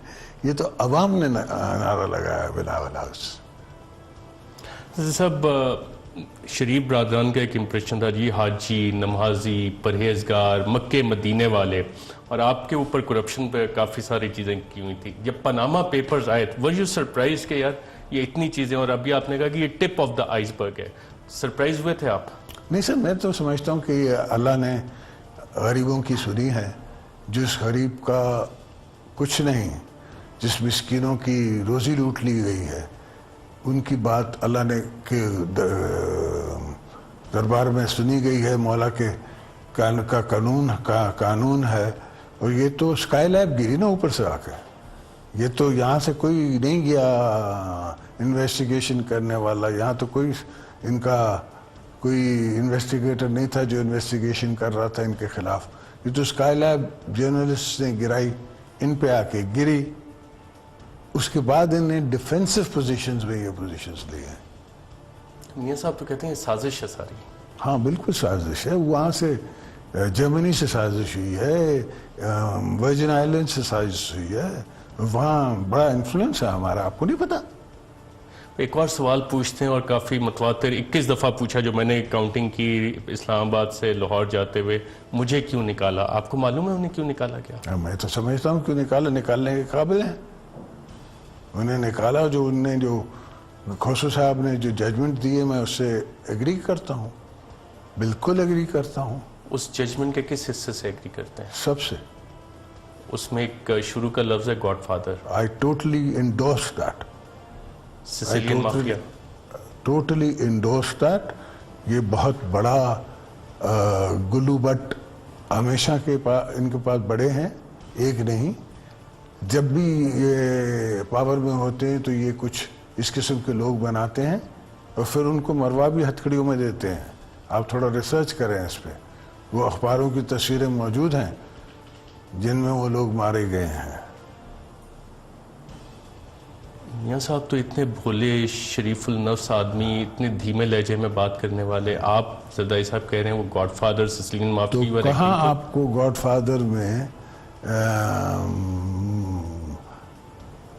یہ تو عوام نے نعرہ لگایا بلاول ہاؤس. سب شریف برادران کا ایک امپریشن تھا جی, حاجی, نمازی, پرہیزگار, مکے مدینے والے, اور آپ کے اوپر کرپشن پہ کافی ساری چیزیں کی ہوئی تھی. جب پاناما پیپرز آئے ور یو سرپرائز کہ یار یہ اتنی چیزیں, اور ابھی آپ نے کہا کہ یہ ٹپ آف دا آئس برگ ہے, سرپرائز ہوئے تھے آپ؟ نہیں سر, میں تو سمجھتا ہوں کہ یہ اللہ نے غریبوں کی سنی ہے. جس غریب کا کچھ نہیں, جس مسکینوں کی روزی لوٹ لی گئی ہے, ان کی بات اللہ نے کے دربار میں سنی گئی ہے. مولا کے کا قانون ہے. اور یہ تو اسکائی لیب گری نا اوپر سے آ کے, یہ تو یہاں سے کوئی نہیں گیا انویسٹیگیشن کرنے والا, یہاں تو کوئی ان کا کوئی انویسٹیگیٹر نہیں تھا جو انویسٹیگیشن کر رہا تھا ان کے خلاف. یہ تو اسکائی لیب جرنلسٹ نے گرائی, ان پہ آ کے گری, اس کے بعد انہیں ڈیفینسو پوزیشنز میں یہ پوزیشنز لی ہیں. میاں صاحب تو کہتے ہیں سازش ہے ساری. ہاں بالکل سازش ہے. وہاں سے جرمنی سے سازش ہوئی ہے, ورجن آئلینڈ سے سازش ہوئی ہے, وہاں بڑا انفلوئنس ہے ہمارا, آپ کو نہیں پتا؟ ایک اور سوال پوچھتے ہیں اور کافی متواتر 21 دفعہ پوچھا جو میں نے کاؤنٹنگ کی اسلام آباد سے لاہور جاتے ہوئے، مجھے کیوں نکالا؟ آپ کو معلوم ہے انہیں کیوں نکالا گیا؟ میں تو سمجھتا ہوں کیوں نکالا، نکالنے کے قابل ہیں انہیں نکالا. جو ان نے جو کھوسو صاحب نے جو ججمنٹ دی ہے میں اس سے ایگری کرتا ہوں، بالکل ایگری کرتا ہوں. اس ججمنٹ کے کس حصے سے ایگری کرتے ہیں؟ سب سے. اس میں ایک شروع کا لفظ ہے godfather, I totally endorse that. Sicilian mafia. Totally endorse that. یہ بہت بڑا گلو بٹ ہمیشہ ان کے پاس بڑے ہیں، ایک نہیں. جب بھی یہ پاور میں ہوتے ہیں تو یہ کچھ اس قسم کے لوگ بناتے ہیں اور پھر ان کو مروا بھی ہتھکڑیوں میں دیتے ہیں. آپ تھوڑا ریسرچ کریں اس پہ، وہ اخباروں کی تصویریں موجود ہیں جن میں وہ لوگ مارے گئے ہیں. میاں صاحب تو اتنے بھولے شریف النفس آدمی، اتنے دھیمے لہجے میں بات کرنے والے، آپ زرداری صاحب کہہ رہے ہیں وہ گاڈ فادر سسلین تو مافیا. کہاں آپ کو گاڈ فادر میں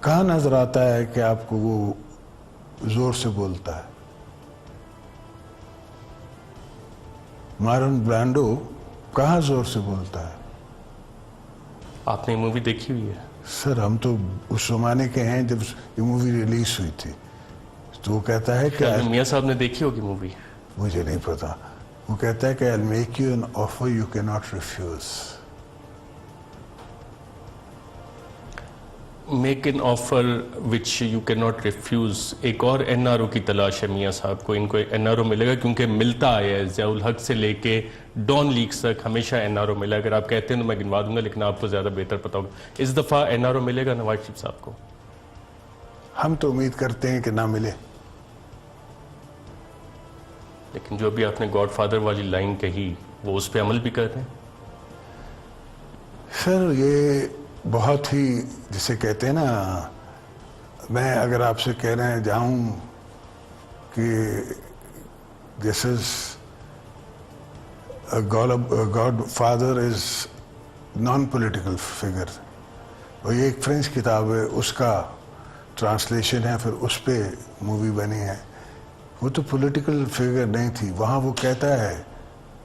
کہاں نظر آتا ہے کہ آپ کو وہ زور سے بولتا ہے؟ مارلن برانڈو کہاں زور سے بولتا ہے؟ آپ نے یہ مووی دیکھی ہوئی ہے؟ سر ہم تو اس زمانے کے ہیں جب یہ مووی ریلیز ہوئی تھی. تو وہ کہتا ہے کہ میاں صاحب نے دیکھی ہوگی مووی. مجھے نہیں پتا. وہ کہتا ہے کہ I'll make you an offer you cannot refuse. Make an offer which you کی ناٹ ریفیوز. ایک اور این آر او کی تلاش ہے میاں صاحب کو. ان کو این آر او ملے گا کیونکہ ملتا آیا ہے ضیاء الحق سے لے کے ڈان لیکس تک ہمیشہ این آر او ملا. اگر آپ کہتے ہیں تو میں گنوا دوں گا لیکن آپ کو زیادہ بہتر پتا ہوگا. اس دفعہ این آر او ملے گا نواز شریف صاحب کو؟ ہم تو امید کرتے ہیں کہ نہ ملے. لیکن جو ابھی آپ نے گاڈ فادر والی لائن کہی وہ اس پہ عمل بھی کر رہے ہیں؟ سر یہ بہت ہی جسے کہتے ہیں نا، میں اگر آپ سے کہنا جاؤں کہ this is godfather is non political figure, اور یہ ایک فرینچ کتاب ہے، اس کا ٹرانسلیشن ہے، پھر اس پہ مووی بنی ہے. وہ تو پولیٹیکل فگر نہیں تھی. وہاں وہ کہتا ہے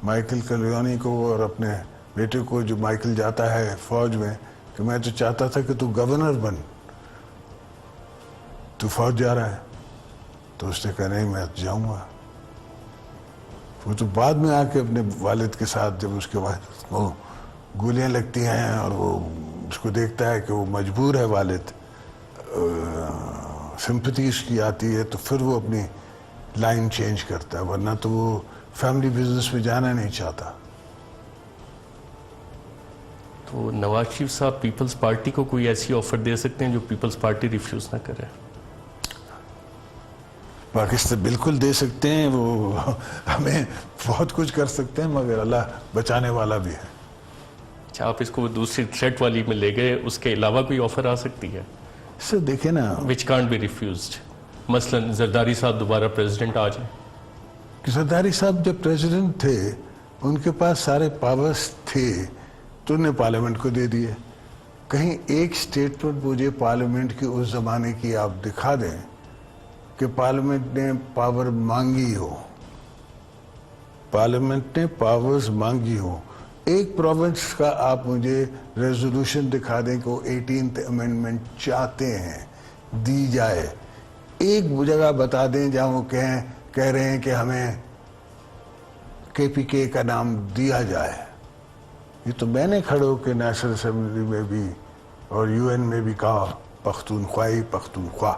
مائیکل کلیونی کو اور اپنے بیٹے کو، جو مائیکل جاتا ہے فوج میں، کہ میں تو چاہتا تھا کہ تو گورنر بن، تو فوج جا رہا ہے. تو اس نے کہا نہیں میں جاؤں گا. وہ تو بعد میں آ کے اپنے والد کے ساتھ جب اس کے والد کو گولیاں لگتی ہیں اور وہ اس کو دیکھتا ہے کہ وہ مجبور ہے، والد سمپتھی اس کی آتی ہے، تو پھر وہ اپنی لائن چینج کرتا ہے، ورنہ تو وہ فیملی بزنس میں جانا نہیں چاہتا. تو نواز شریف صاحب پیپلز پارٹی کو کوئی ایسی آفر دے سکتے ہیں جو پیپلز پارٹی ریفیوز نہ کرے؟ پاکستان بالکل دے سکتے ہیں، وہ ہمیں بہت کچھ کر سکتے ہیں، مگر اللہ بچانے والا بھی ہے. اچھا، آپ اس کو دوسری تھریٹ والی میں لے گئے، اس کے علاوہ کوئی آفر آ سکتی ہے سر دیکھیں نا، وچ کانٹ بی ریفیوزڈ؟ مثلا زرداری صاحب دوبارہ پریزیڈنٹ آ جائیں. کہ زرداری صاحب جب پریزیڈنٹ تھے ان کے پاس سارے پاورز تھے تو انہیں پارلیمنٹ کو دے دیے. کہیں ایک سٹیٹمنٹ مجھے پارلیمنٹ کی اس زمانے کی آپ دکھا دیں کہ پارلیمنٹ نے پاور مانگی ہو. پارلیمنٹ نے پاورز مانگی ہو. ایک پروونس کا آپ مجھے ریزولوشن دکھا دیں کہ وہ 18th امینڈمنٹ چاہتے ہیں دی جائے. ایک جگہ بتا دیں جہاں وہ کہہ رہے ہیں کہ ہمیں KPK کا نام دیا جائے. یہ تو میں نے کھڑے ہو کے نیشنل اسمبلی میں بھی اور UN میں بھی کہا پختونخوائی پختونخوا.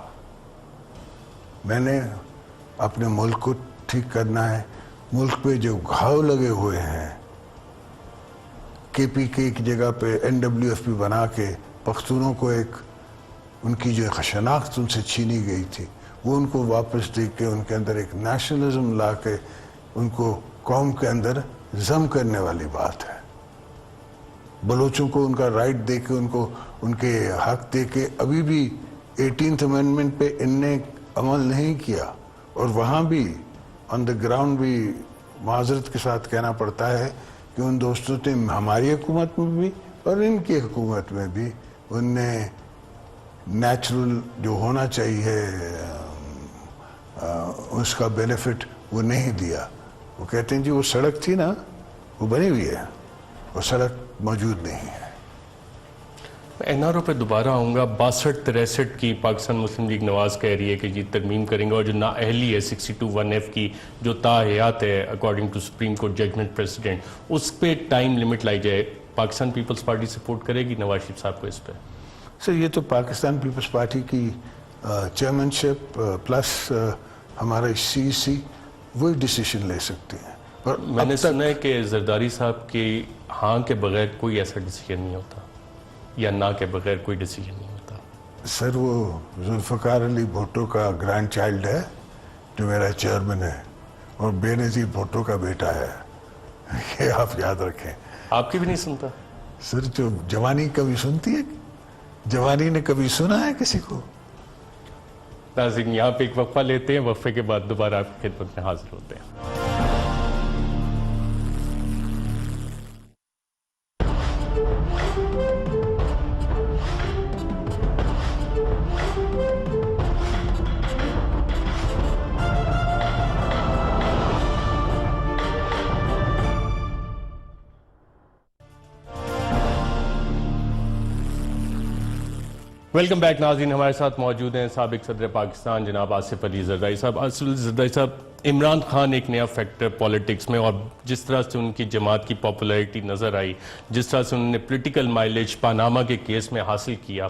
میں نے اپنے ملک کو ٹھیک کرنا ہے. ملک پہ جو گھاؤ لگے ہوئے ہیں، KPK کی جگہ پہ NWFP بنا کے پختونوں کو ایک ان کی جو شناخت ان سے چھینی گئی تھی وہ ان کو واپس دے کے ان کے اندر ایک نیشنلزم لا کے ان کو قوم کے اندر ضم کرنے والی بات ہے. بلوچوں کو ان کا رائٹ دے کے ان کو ان کے حق دے کے ابھی بھی 18th امینڈمنٹ پہ ان نے عمل نہیں کیا. اور وہاں بھی آن دا گراؤنڈ بھی معذرت کے ساتھ کہنا پڑتا ہے کہ ان دوستوں نے ہماری حکومت میں بھی اور ان کی حکومت میں بھی ان نے نیچرل جو ہونا چاہیے اس کا بینیفٹ وہ نہیں دیا. وہ کہتے ہیں جی وہ سڑک تھی نا وہ بنی ہوئی ہے, وہ سڑک موجود نہیں ہے. این آر او پہ دوبارہ آؤں گا. 62-63 کی پاکستان مسلم لیگ نواز کہہ رہی ہے کہ جی ترمیم کریں گے, اور جو نااہلی ہے 62(1)(f) کی جو تاحیات ہے according to Supreme Court judgment president, اس پہ ٹائم لمٹ لائی جائے. پاکستان پیپلز پارٹی سپورٹ کرے گی نواز شریف صاحب کو اس پہ؟ سر یہ تو پاکستان پیپلز پارٹی کی چیئرمین-شپ پلس ہمارا CEC وہی ڈیسیشن لے سکتے ہیں. اور میں نے سنا ہے کہ زرداری صاحب کی ہاں کے بغیر کوئی ایسا ڈیسیجن نہیں ہوتا, یا نہ کے بغیر کوئی ڈیسیجن نہیں ہوتا. سر وہ ذوالفقار علی بھٹو کا گرینڈ چائلڈ ہے جو میرا چیئرمین ہے, اور بے نظیر بھٹو کا بیٹا ہے, یہ آپ یاد رکھیں. آپ کی بھی نہیں سنتا؟ سر جو جوانی کبھی سنتی ہے, جوانی نے کبھی سنا ہے کسی کو؟ ناظرین یہاں پہ ایک وقفہ لیتے ہیں, وقفے کے بعد دوبارہ آپ کی خدمت میں حاضر ہوتے ہیں. ویلکم بیک ناظرین. ہمارے ساتھ موجود ہیں سابق صدر پاکستان جناب آصف علی زرداری صاحب. آصف علی زرداری صاحب, عمران خان ایک نیا فیکٹر پولیٹکس میں, اور جس طرح سے ان کی جماعت کی پاپولیرٹی نظر آئی, جس طرح سے انہوں نے پولیٹیکل مائلیج پاناما کے کیس میں حاصل کیا,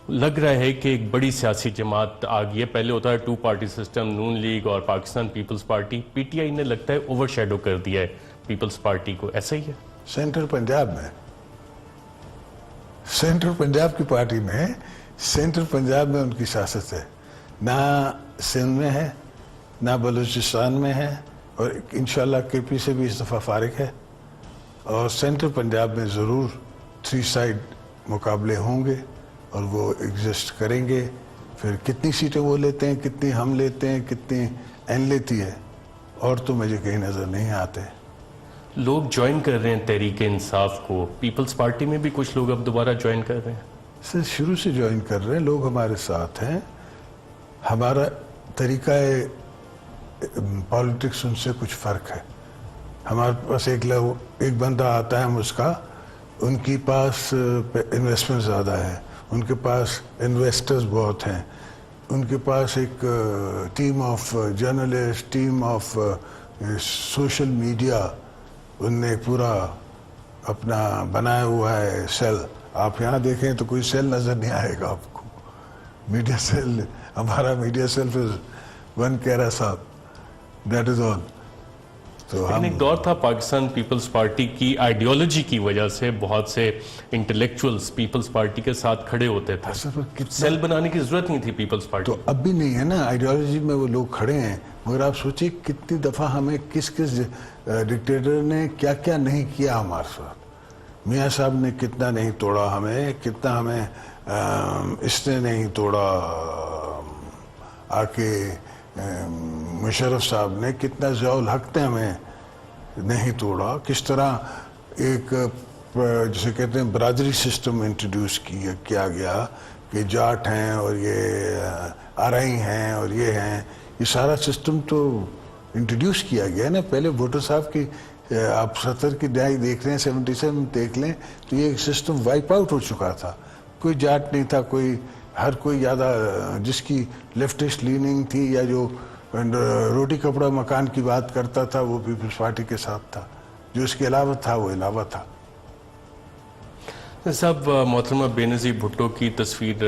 لگ رہا ہے کہ ایک بڑی سیاسی جماعت آ گئی ہے. پہلے ہوتا ہے 2 پارٹی سسٹم, نون لیگ اور Pakistan Peoples Party. P T I نے لگتا ہے اوور شیڈو کر دیا ہے پیپلز پارٹی کو, ایسا ہی ہے؟ سینٹرل پنجاب میں, سینٹرل پنجاب کی پارٹی میں, سینٹرل پنجاب میں ان کی سیاست ہے, نہ سندھ میں ہے نہ بلوچستان میں ہے, اور انشاءاللہ کے پی سے بھی اس دفعہ فارغ ہے. اور سینٹرل پنجاب میں ضرور 3 سائیڈ مقابلے ہوں گے اور وہ ایگزسٹ کریں گے. پھر کتنی سیٹیں وہ لیتے ہیں, کتنی ہم لیتے ہیں, کتنی این لیتی ہے, اور تو مجھے کہیں نظر نہیں آتے. لوگ جوائن کر رہے ہیں تحریک انصاف کو, پیپلز پارٹی میں بھی کچھ لوگ اب دوبارہ جوائن کر رہے ہیں. سر شروع سے جوائن کر رہے ہیں لوگ, ہمارے ساتھ ہیں. ہمارا طریقہ پالیٹکس ان سے کچھ فرق ہے. ہمارے پاس ایک بندہ آتا ہے مسکا, ان کی پاس انویسٹمنٹ زیادہ ہے, ان کے پاس انویسٹرز بہت ہیں, ان کے پاس ایک team of journalist, team of social media, ان نے پورا اپنا بنایا ہوا ہے سیل. آپ یہاں دیکھیں تو کوئی سیل نظر نہیں آئے گا آپ کو. میڈیا سیل, ہمارا میڈیا سیل از ون کیرا صاحب, دیٹ از آل. تو ایک دور تھا پاکستان پیپلز پارٹی کی آئیڈیالوجی کی وجہ سے بہت سے انٹلیکچوئلز پیپلز پارٹی کے ساتھ کھڑے ہوتے تھے, سیل بنانے کی ضرورت نہیں تھی پیپلز پارٹی. تو اب بھی نہیں ہے نا, آئیڈیالوجی میں وہ لوگ کھڑے ہیں. مگر آپ سوچیں کتنی دفعہ ہمیں کس ڈکٹیٹر نے کیا کیا نہیں کیا ہمارے ساتھ. میاں صاحب نے کتنا نہیں توڑا ہمیں, کتنا ہمیں اس نے نہیں توڑا. آ کے مشرف صاحب نے کتنا ضیاء الحق نے ہمیں نہیں توڑا. کس طرح ایک جسے کہتے ہیں برادری سسٹم انٹروڈیوس کیا گیا کہ جاٹ ہیں اور یہ آرائی ہیں اور یہ ہیں, یہ سارا سسٹم تو انٹروڈیوس کیا گیا نا. پہلے بھٹو صاحب کی آپ 70 کی دہائی دیکھ رہے ہیں, 77 دیکھ لیں تو یہ سسٹم وائپ آؤٹ ہو چکا تھا. کوئی جاٹ نہیں تھا, ہر کوئی زیادہ جس کی لیفٹسٹ لیننگ تھی یا جو روٹی کپڑا مکان کی بات کرتا تھا وہ پیپلز پارٹی کے ساتھ تھا, جو اس کے علاوہ تھا وہ علاوہ تھا. صاحب محترمہ بے نظیر بھٹو کی تصویر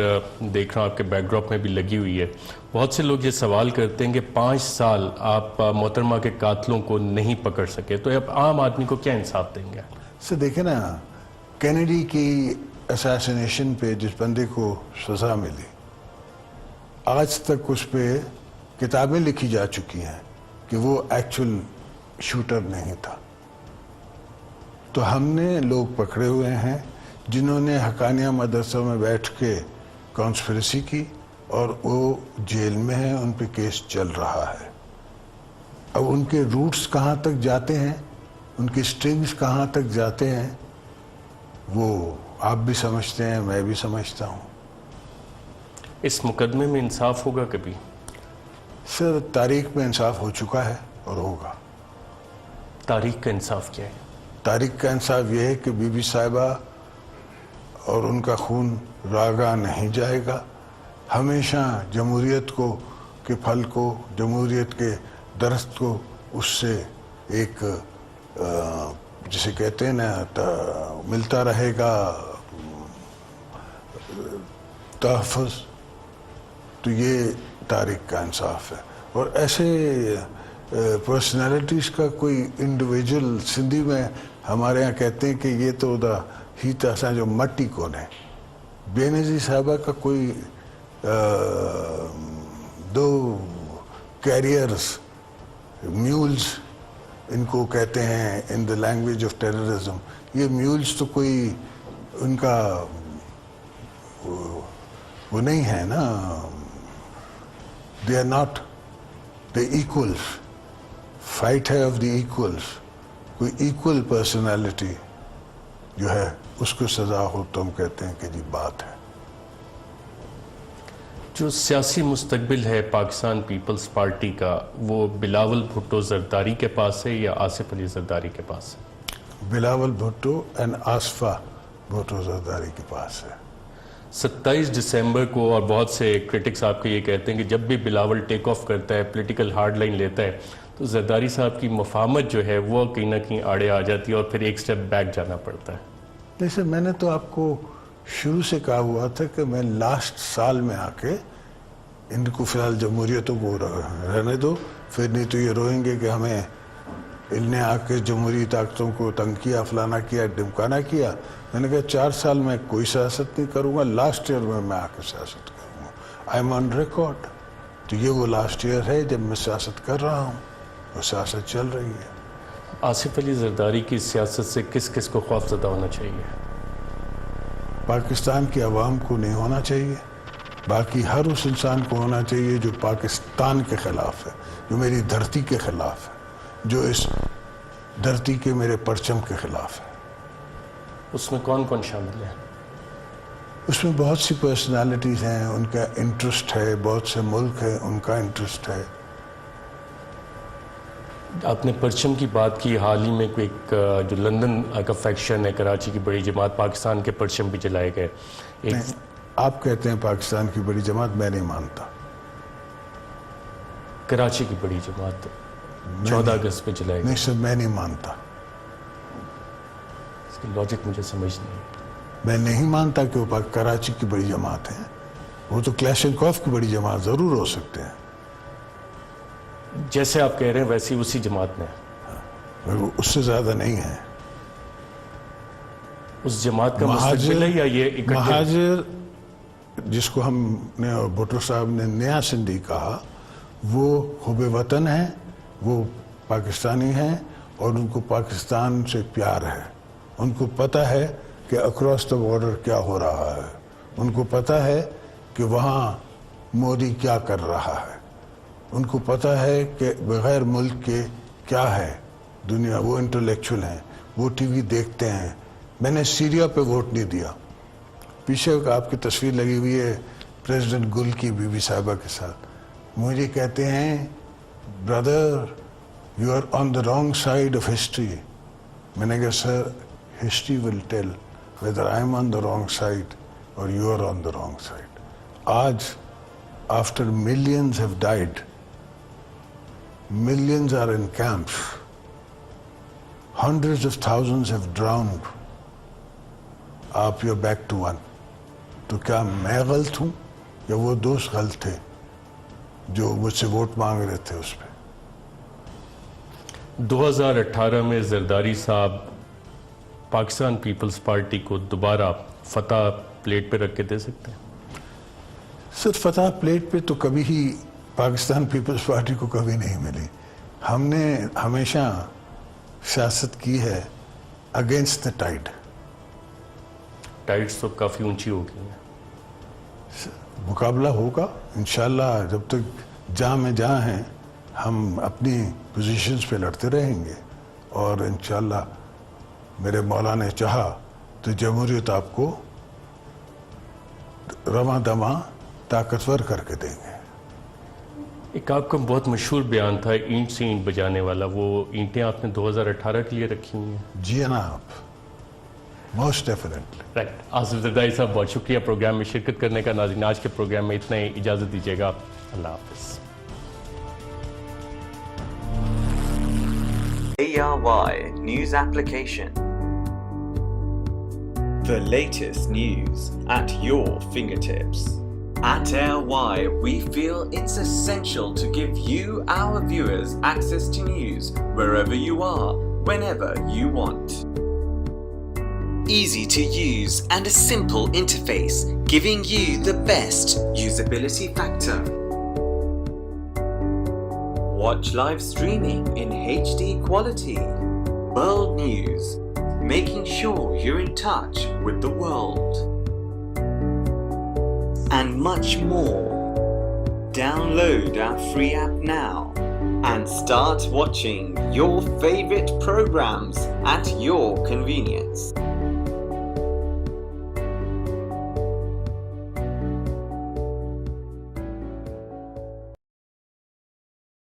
دیکھ رہا ہوں آپ کے بیک ڈراپ میں بھی لگی ہوئی ہے. بہت سے لوگ یہ سوال کرتے ہیں کہ 5 سال آپ محترمہ کے قاتلوں کو نہیں پکڑ سکے, تو اب عام آدمی کو کیا انصاف دیں گے؟ سر دیکھیں نا, کینیڈی کی اساسینیشن پہ جس بندے کو سزا ملی, آج تک اس پہ کتابیں لکھی جا چکی ہیں کہ وہ ایکچول شوٹر نہیں تھا. تو ہم نے لوگ پکڑے ہوئے ہیں جنہوں نے حقانیہ مدرسہ میں بیٹھ کے کانسپریسی کی, اور وہ جیل میں ہیں, ان پہ کیس چل رہا ہے. اب ان کے روٹس کہاں تک جاتے ہیں, ان کے سٹرنگز کہاں تک جاتے ہیں, وہ آپ بھی سمجھتے ہیں, میں بھی سمجھتا ہوں. اس مقدمے میں انصاف ہوگا کبھی؟ سر تاریخ میں انصاف ہو چکا ہے اور ہوگا. تاریخ کا انصاف کیا ہے؟ تاریخ کا انصاف یہ ہے کہ بی بی صاحبہ اور ان کا خون راگا نہیں جائے گا. ہمیشہ جمہوریت کو کے پھل کو، جمہوریت کے درخت کو اس سے ایک جسے کہتے ہیں نا ملتا رہے گا تحفظ. تو یہ تاریخ کا انصاف ہے. اور ایسے پرسنالٹیز کا کوئی انڈیویجول سندھی میں ہمارے ہاں کہتے ہیں کہ یہ تو دا ہی تسا جو مٹی کون ہے. بے نظیر صاحبہ کا کوئی دو کیریئرز میولز ان کو کہتے ہیں ان دا لینگویج آف ٹیررزم. یہ میولز تو کوئی ان کا وہ نہیں ہے نا. They are not the equals. Fight ہے آف دی ایکولز. کوئی ایکول پرسنالٹی جو ہے اس کو سزا ہو تو ہم کہتے ہیں کہ جی بات ہے. جو سیاسی مستقبل ہے پاکستان پیپلز پارٹی کا، وہ بلاول بھٹو زرداری کے پاس ہے یا آصف علی زرداری کے پاس ہے؟ بلاول بھٹو اینڈ آصفہ بھٹو زرداری کے پاس ہے. 27 دسمبر کو، اور بہت سے کرٹکس آپ کو یہ کہتے ہیں کہ جب بھی بلاول ٹیک آف کرتا ہے، پولیٹیکل ہارڈ لائن لیتا ہے، تو زرداری صاحب کی مفاہمت جو ہے وہ کہیں نہ کہیں آڑے آ جاتی ہے اور پھر ایک سٹیپ بیک جانا پڑتا ہے. جیسے میں نے تو آپ کو شروع سے کہا ہوا تھا کہ میں لاسٹ سال میں آ کے ان کو فی الحال جمہوریتوں کو رہنے دو، پھر نہیں تو یہ روئیں گے کہ ہمیں ان نے آ کے جمہوری طاقتوں کو تنگ کیا، فلانا کیا، ڈمکانا کیا. میں نے کہا 4 سال میں کوئی سیاست نہیں کروں گا، لاسٹ ایئر میں آ کے سیاست کروں گا. آئی ایم آن ریکارڈ. تو یہ وہ لاسٹ ایئر ہے جب میں سیاست کر رہا ہوں اور سیاست چل رہی ہے. آصف علی زرداری کی سیاست سے کس کس کو خوف زدہ ہونا چاہیے؟ پاکستان کی عوام کو نہیں ہونا چاہیے. باقی ہر اس انسان کو ہونا چاہیے جو پاکستان کے خلاف ہے، جو میری دھرتی کے خلاف ہے، جو اس دھرتی کے میرے پرچم کے خلاف ہے. اس میں کون کون شامل ہے؟ اس میں بہت سی پرسنالٹیز ہیں، ان کا انٹرسٹ ہے، بہت سے ملک ہیں ان کا انٹرسٹ ہے. آپ نے پرچم کی بات کی. حال ہی میں کوئی ایک جو لندن کا فیکشن ہے، کراچی کی بڑی جماعت، پاکستان کے پرچم بھی جلائے گئے. آپ کہتے ہیں پاکستان کی بڑی جماعت، میں نہیں مانتا. کراچی کی بڑی جماعت 14 اگست پہ جلائے گئے. نہیں سر، میں نہیں مانتا. اس کی لاجک مجھے سمجھ نہیں. میں نہیں مانتا کہ وہ کراچی کی بڑی جماعت ہے. وہ تو کلیشنکوف کی بڑی جماعت ضرور ہو سکتے ہیں. جیسے آپ کہہ رہے ہیں ویسی اسی جماعت میں اس سے زیادہ نہیں ہے. اس جماعت کا مستقبل ہے یا یہ مہاجر جس کو ہم نے اور بھٹو صاحب نے نیا سندھی کہا، وہ حب وطن ہیں، وہ پاکستانی ہیں اور ان کو پاکستان سے پیار ہے. ان کو پتہ ہے کہ اکراس دا بارڈر کیا ہو رہا ہے. ان کو پتہ ہے کہ وہاں مودی کیا کر رہا ہے. ان کو پتہ ہے کہ بغیر ملک کے کیا ہے دنیا. وہ انٹلیکچول ہیں، وہ ٹی وی دیکھتے ہیں. میں نے سیریا پہ ووٹ نہیں دیا. پیچھے آپ کی تصویر لگی ہوئی ہے پریزیڈنٹ گل کی بی بی صاحبہ کے ساتھ. مجھے کہتے ہیں brother you are on the wrong side of history. میں نے کہا sir history will tell whether I am on the wrong side اور you are on the wrong side. آج after millions have died, millions are in camps, hundreds of thousands have drowned. آپ you're back to one. تو کیا میں غلط ہوں یا وہ دوست غلط تھے جو مجھ سے ووٹ مانگ رہے تھے اس پہ؟ 2018 میں زرداری صاحب پاکستان پیپلز پارٹی کو دوبارہ فتح پلیٹ پہ رکھ کے دے سکتے ہیں؟ سر فتح پلیٹ پہ تو کبھی ہی پاکستان پیپلز پارٹی کو کبھی نہیں ملی. ہم نے ہمیشہ سیاست کی ہے اگینسٹ دا ٹائڈ. ٹائڈز تو کافی اونچی ہو گئی ہیں. مقابلہ ہوگا انشاءاللہ. جب تک جہاں میں جہاں ہیں ہم اپنی پوزیشنز پہ لڑتے رہیں گے اور انشاءاللہ میرے مولا نے چاہا تو جمہوریت آپ کو رواں دواں طاقتور کر کے دیں گے. ایک آپ کا بہت مشہور بیان تھا اینٹ سے اینٹ بجانے والا, وہ اینٹیں آپ نے 2018 کے لیے رکھی ہوئی ہیں. جی جناب, most definitely. Right. Asif Zardari صاحب بہت شکریہ پروگرام میں شرکت کرنے کا. ناظرین آج کے پروگرام میں اتنا ہی, اجازت دیجیے گا. اللہ حافظ. ARY News Application. The latest news at your fingertips. At ARY, we feel it's essential to give you, our viewers, access to news wherever you are, whenever you want. Easy to use and a simple interface, giving you the best usability factor. Watch live streaming in HD quality. World news, making sure you're in touch with the world. And much more. Download our free app now and start watching your favorite programs at your convenience.